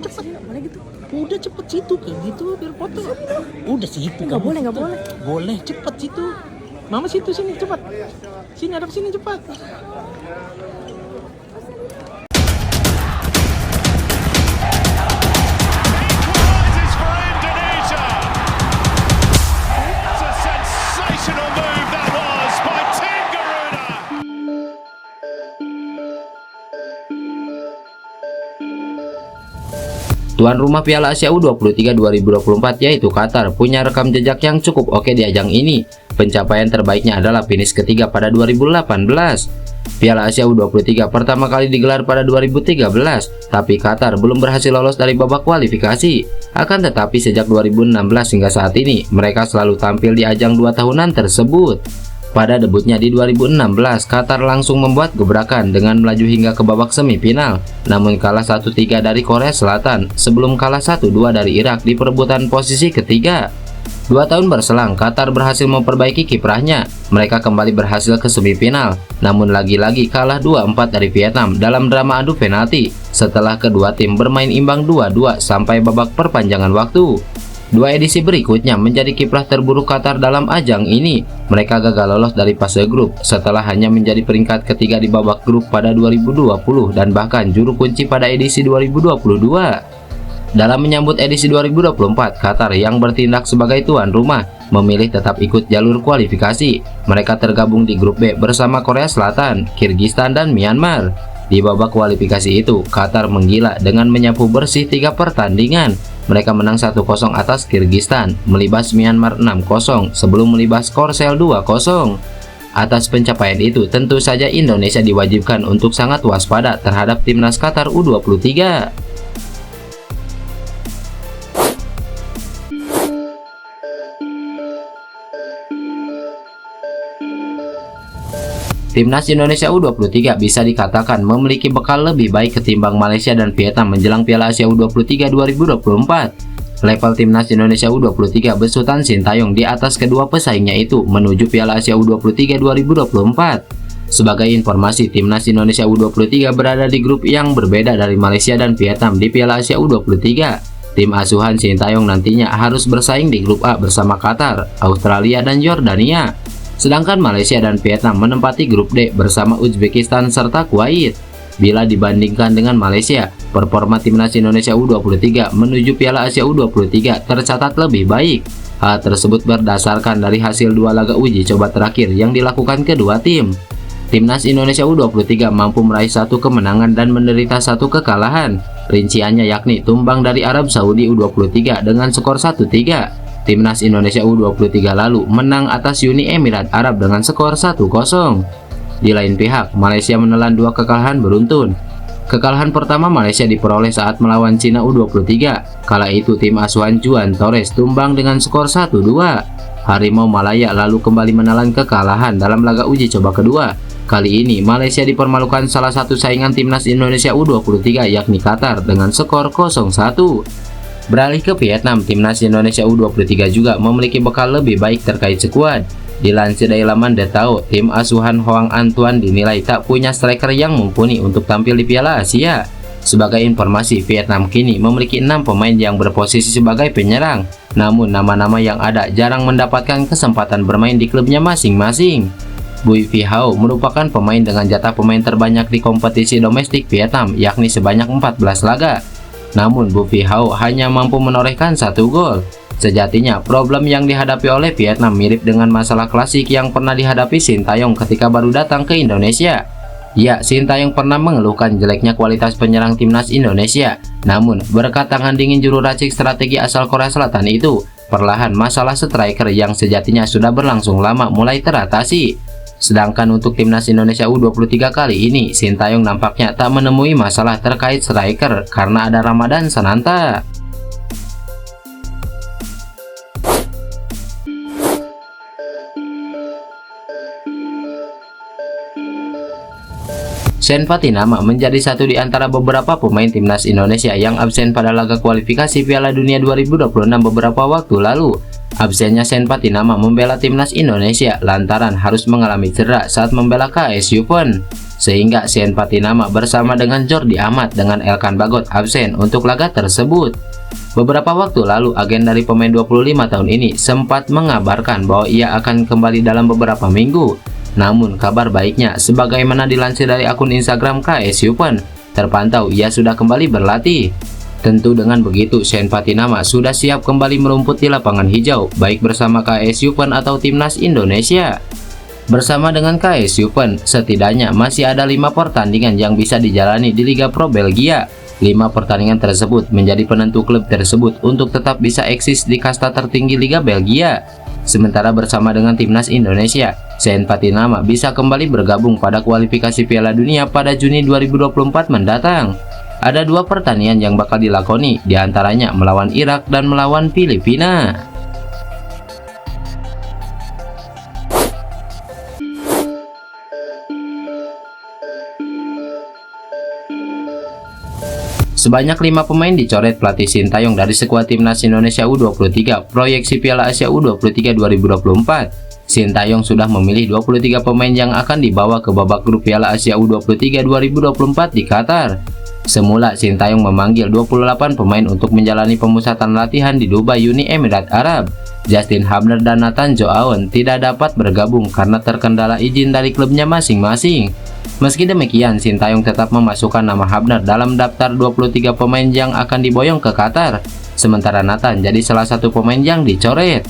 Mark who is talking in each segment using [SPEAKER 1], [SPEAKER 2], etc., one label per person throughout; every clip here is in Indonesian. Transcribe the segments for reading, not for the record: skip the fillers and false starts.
[SPEAKER 1] Cepet nggak boleh gitu. Udah cepet situ kayak gitu biar foto. Udah situ
[SPEAKER 2] Nggak boleh, nggak boleh.
[SPEAKER 1] Boleh cepet situ. Mama situ sini cepat. Sini ada sini cepat.
[SPEAKER 3] Equalises for Indonesia. That's a sensational move that was by Tim Garuda.
[SPEAKER 4] Tuan rumah Piala Asia U23 2024 yaitu Qatar punya rekam jejak yang cukup oke di ajang ini. Pencapaian terbaiknya adalah finish ketiga pada 2018. Piala Asia U23 pertama kali digelar pada 2013, tapi Qatar belum berhasil lolos dari babak kualifikasi. Akan tetapi sejak 2016 hingga saat ini, mereka selalu tampil di ajang 2 tahunan tersebut. Pada debutnya di 2016, Qatar langsung membuat gebrakan dengan melaju hingga ke babak semifinal, namun kalah 1-3 dari Korea Selatan sebelum kalah 1-2 dari Irak di perebutan posisi ketiga. 2 tahun berselang, Qatar berhasil memperbaiki kiprahnya. Mereka kembali berhasil ke semifinal, namun lagi-lagi kalah 2-4 dari Vietnam dalam drama adu penalti setelah kedua tim bermain imbang 2-2 sampai babak perpanjangan waktu. 2 edisi berikutnya menjadi kiprah terburuk Qatar dalam ajang ini. Mereka gagal lolos dari fase grup setelah hanya menjadi peringkat ketiga di babak grup pada 2020 dan bahkan juru kunci pada edisi 2022. Dalam menyambut edisi 2024, Qatar yang bertindak sebagai tuan rumah memilih tetap ikut jalur kualifikasi. Mereka tergabung di grup B bersama Korea Selatan, Kirgistan, dan Myanmar. Di babak kualifikasi itu, Qatar menggila dengan menyapu bersih 3 pertandingan. Mereka menang 1-0 atas Kirgistan, melibas Myanmar 6-0 sebelum melibas Korsel 2-0. Atas pencapaian itu, tentu saja Indonesia diwajibkan untuk sangat waspada terhadap timnas Qatar U23. Timnas Indonesia U23 bisa dikatakan memiliki bekal lebih baik ketimbang Malaysia dan Vietnam menjelang Piala Asia U23 2024. Level Timnas Indonesia U23 besutan Sintayong di atas kedua pesaingnya itu menuju Piala Asia U23 2024. Sebagai informasi, Timnas Indonesia U23 berada di grup yang berbeda dari Malaysia dan Vietnam di Piala Asia U23. Tim asuhan Sintayong nantinya harus bersaing di grup A bersama Qatar, Australia, dan Yordania. Sedangkan Malaysia dan Vietnam menempati grup D bersama Uzbekistan serta Kuwait. Bila dibandingkan dengan Malaysia, performa timnas Indonesia U23 menuju Piala Asia U23 tercatat lebih baik. Hal tersebut berdasarkan dari hasil 2 laga uji coba terakhir yang dilakukan kedua tim. Timnas Indonesia U23 mampu meraih 1 kemenangan dan menderita 1 kekalahan. Rinciannya yakni tumbang dari Arab Saudi U23 dengan skor 1-3. Timnas Indonesia U23 lalu menang atas Uni Emirat Arab dengan skor 1-0. Di lain pihak, Malaysia menelan 2 kekalahan beruntun. Kekalahan pertama Malaysia diperoleh saat melawan Cina U23. Kala itu tim asuhan Juan Torres tumbang dengan skor 1-2. Harimau Malaya lalu kembali menelan kekalahan dalam laga uji coba kedua. Kali ini Malaysia dipermalukan salah satu saingan timnas Indonesia U23 yakni Qatar dengan skor 0-1. Beralih ke Vietnam, timnas Indonesia U23 juga memiliki bekal lebih baik terkait skuad. Dilansir dari laman The Tao, tim asuhan Hoang Antuan dinilai tak punya striker yang mumpuni untuk tampil di Piala Asia. Sebagai informasi, Vietnam kini memiliki 6 pemain yang berposisi sebagai penyerang. Namun nama-nama yang ada jarang mendapatkan kesempatan bermain di klubnya masing-masing. Bui Phi Hao merupakan pemain dengan jatah pemain terbanyak di kompetisi domestik Vietnam, yakni sebanyak 14 laga. Namun Bui Phi Hao hanya mampu menorehkan 1 gol. Sejatinya problem yang dihadapi oleh Vietnam mirip dengan masalah klasik yang pernah dihadapi Sintayong ketika baru datang ke Indonesia. Ya, Sintayong pernah mengeluhkan jeleknya kualitas penyerang timnas Indonesia. Namun berkat tangan dingin juru racik strategi asal Korea Selatan itu, perlahan masalah striker yang sejatinya sudah berlangsung lama mulai teratasi. Sedangkan untuk timnas Indonesia U23 kali ini, Sintayong nampaknya tak menemui masalah terkait striker karena ada Ramadan Sananta. Sen Fatinama menjadi satu di antara beberapa pemain timnas Indonesia yang absen pada laga kualifikasi Piala Dunia 2026 beberapa waktu lalu. Absennya Sen Patinama membela timnas Indonesia lantaran harus mengalami cedera saat membela KS Yupen, sehingga Sen Patinama bersama dengan Jordi Amat dengan Elkan Bagot absen untuk laga tersebut. Beberapa waktu lalu, agen dari pemain 25 tahun ini sempat mengabarkan bahwa ia akan kembali dalam beberapa minggu. Namun kabar baiknya, sebagaimana dilansir dari akun Instagram KS Yupen, terpantau ia sudah kembali berlatih. Tentu dengan begitu, Sen Patinama sudah siap kembali merumput di lapangan hijau, baik bersama KS Yupen atau timnas Indonesia. Bersama dengan KS Yupen, setidaknya masih ada 5 pertandingan yang bisa dijalani di Liga Pro Belgia. 5 pertandingan tersebut menjadi penentu klub tersebut untuk tetap bisa eksis di kasta tertinggi Liga Belgia. Sementara bersama dengan timnas Indonesia, Sen Patinama bisa kembali bergabung pada kualifikasi Piala Dunia pada Juni 2024 mendatang. Ada 2 pertandingan yang bakal dilakoni, diantaranya melawan Irak dan melawan Filipina. Sebanyak 5 pemain dicoret pelatih Sintayong dari skuad timnas Indonesia U23 proyeksi Piala Asia U23 2024. Sintayong sudah memilih 23 pemain yang akan dibawa ke babak grup Piala Asia U23 2024 di Qatar. Semula Sintayong memanggil 28 pemain untuk menjalani pemusatan latihan di Dubai, Uni Emirat Arab. Justin Hubner dan Nathan Joaon tidak dapat bergabung karena terkendala izin dari klubnya masing-masing. Meski demikian, Sintayong tetap memasukkan nama Hubner dalam daftar 23 pemain yang akan diboyong ke Qatar. Sementara Nathan jadi salah satu pemain yang dicoret.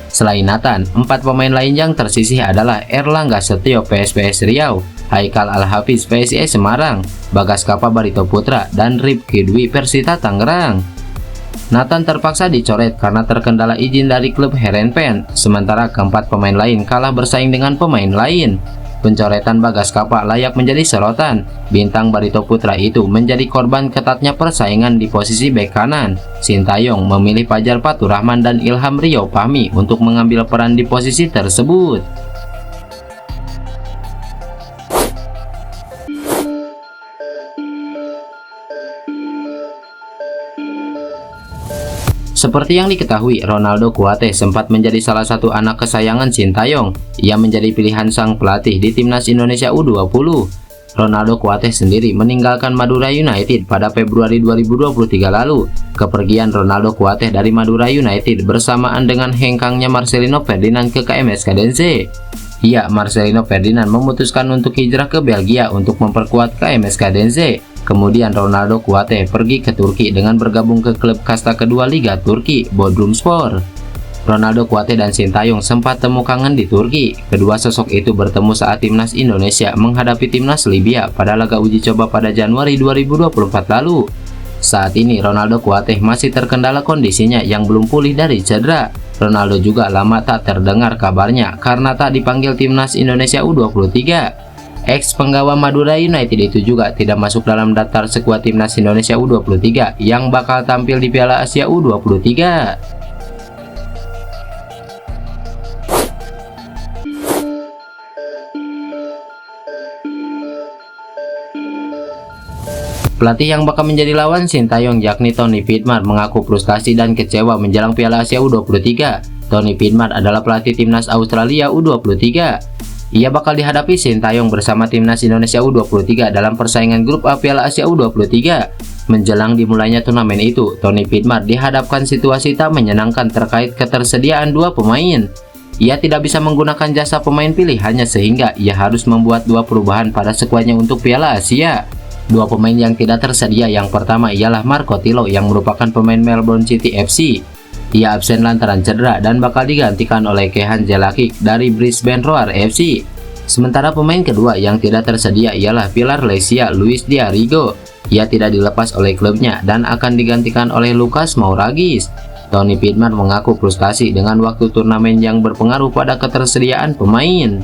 [SPEAKER 4] Selain Nathan, 4 pemain lain yang tersisih adalah Erlangga Setio PSPS Riau, Haikal Al-Hafiz PSIS Semarang, Bagas Kapa Barito Putra, dan Rifki Dwi Persita Tangerang. Nathan terpaksa dicoret karena terkendala izin dari klub Herenveen, sementara keempat pemain lain kalah bersaing dengan pemain lain. Pencoretan Bagas Kapa layak menjadi sorotan. Bintang Barito Putra itu menjadi korban ketatnya persaingan di posisi bek kanan. Sintayong memilih Fajar Faturrahman dan Ilham Rio Fahmi untuk mengambil peran di posisi tersebut. Seperti yang diketahui, Ronaldo Kuate sempat menjadi salah satu anak kesayangan Sintayong. Ia menjadi pilihan sang pelatih di timnas Indonesia U20. Ronaldo Kuate sendiri meninggalkan Madura United pada Februari 2023 lalu. Kepergian Ronaldo Kuate dari Madura United bersamaan dengan hengkangnya Marcelino Ferdinand ke KMS Cadense. Marcelino Ferdinand memutuskan untuk hijrah ke Belgia untuk memperkuat KMS Cadense. Kemudian Ronaldo Kuate pergi ke Turki dengan bergabung ke klub kasta kedua Liga Turki, Bodrumspor. Ronaldo Kuate dan Sintayong sempat temu kangen di Turki. Kedua sosok itu bertemu saat timnas Indonesia menghadapi timnas Libya pada laga uji coba pada Januari 2024 lalu. Saat ini Ronaldo Kuate masih terkendala kondisinya yang belum pulih dari cedera. Ronaldo juga lama tak terdengar kabarnya karena tak dipanggil timnas Indonesia U23. Ex penggawa Madura United itu juga tidak masuk dalam daftar skuad timnas Indonesia U23 yang bakal tampil di Piala Asia U23. Pelatih yang bakal menjadi lawan Sintayong yakni Tony Piedmar mengaku frustasi dan kecewa menjelang Piala Asia U23. Tony Piedmar adalah pelatih timnas Australia U23. Ia bakal dihadapi Sintayong bersama timnas Indonesia U23 dalam persaingan grup A Piala Asia U23. Menjelang dimulainya turnamen itu, Tony Piedmar dihadapkan situasi tak menyenangkan terkait ketersediaan 2 pemain. Ia tidak bisa menggunakan jasa pemain pilihannya sehingga ia harus membuat 2 perubahan pada skuadnya untuk Piala Asia. 2 pemain yang tidak tersedia yang pertama ialah Marco Tilo yang merupakan pemain Melbourne City FC. Ia absen lantaran cedera dan bakal digantikan oleh Kehan Jelakic dari Brisbane Roar FC. Sementara pemain kedua yang tidak tersedia ialah Pilar Lesia Luis Diarigo. Ia tidak dilepas oleh klubnya dan akan digantikan oleh Lucas Mouragis. Tony Piedmar mengaku frustasi dengan waktu turnamen yang berpengaruh pada ketersediaan pemain.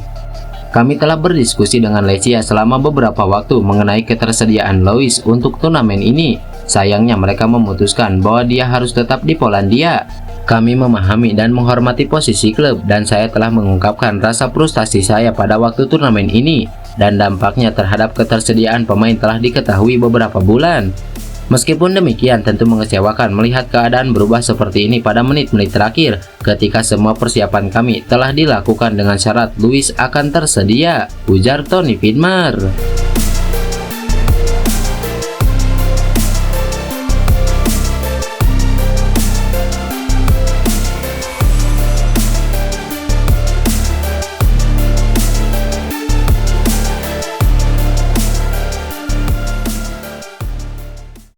[SPEAKER 4] Kami telah berdiskusi dengan Lesia selama beberapa waktu mengenai ketersediaan Luis untuk turnamen ini. Sayangnya mereka memutuskan bahwa dia harus tetap di Polandia. Kami memahami dan menghormati posisi klub dan saya telah mengungkapkan rasa frustasi saya pada waktu turnamen ini dan dampaknya terhadap ketersediaan pemain telah diketahui beberapa bulan. Meskipun demikian, tentu mengecewakan melihat keadaan berubah seperti ini pada menit-menit terakhir ketika semua persiapan kami telah dilakukan dengan syarat Luis akan tersedia, ujar Tony Widmer.